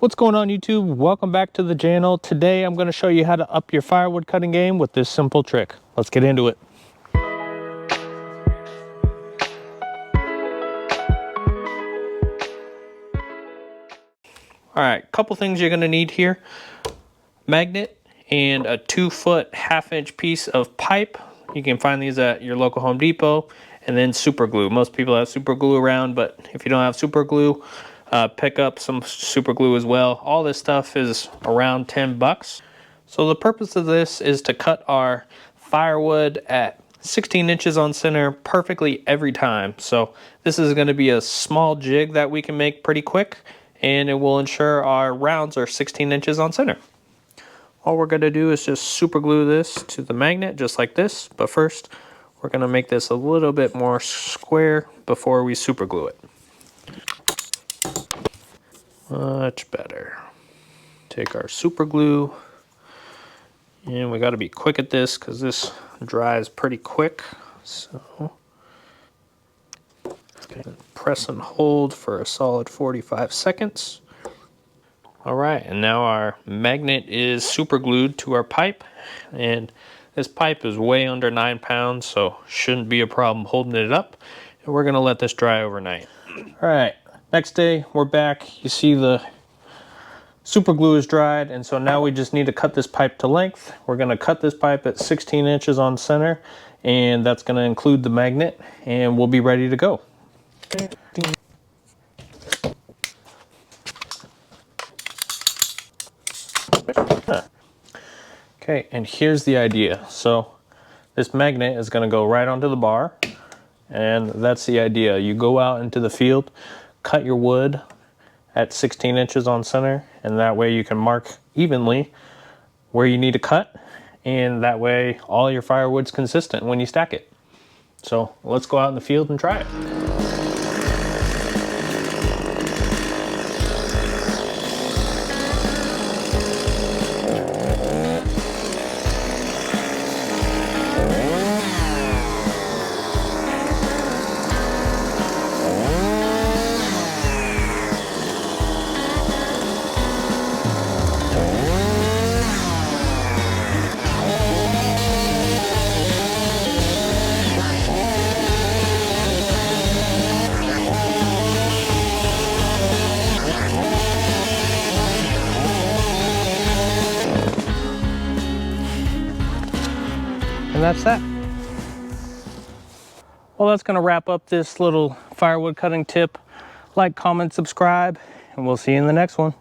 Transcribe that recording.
What's going on, YouTube? Welcome back to the channel. Today I'm going to show you how to up your firewood cutting game with this simple trick. Let's get into it. Alright, couple things you're going to need here. Magnet and a 2-foot 1/2-inch piece of pipe. You can find these at your local Home Depot. And then super glue. Most people have super glue around, but if you don't have super glue, pick up some super glue as well. All this stuff is around 10 bucks. So the purpose of this is to cut our firewood at 16 inches on center perfectly every time. So this is going to be a small jig that we can make pretty quick, and it will ensure our rounds are 16 inches on center. All we're going to do is just super glue this to the magnet just like this, but first we're going to make this a little bit more square before we super glue it. Much better. Take our super glue, and we got to be quick at this because this dries pretty quick. So press and hold for a solid 45 seconds. All right, and now our magnet is super glued to our pipe, and this pipe is way under 9 pounds, so shouldn't be a problem holding it up. And we're gonna let this dry overnight. All right, next day we're back. You see the super glue is dried, and so now we just need to cut this pipe to length. We're gonna cut this pipe at 16 inches on center, and that's gonna include the magnet, and we'll be ready to go. Okay, and here's the idea. So this magnet is going to go right onto the bar, and that's the idea. You go out into the field, cut your wood at 16 inches on center, and that way you can mark evenly where you need to cut, and that way all your firewood's consistent when you stack it. So let's go out in the field and try it. And that's that. Well, that's going to wrap up this little firewood cutting tip. Like, comment, subscribe, and we'll see you in the next one.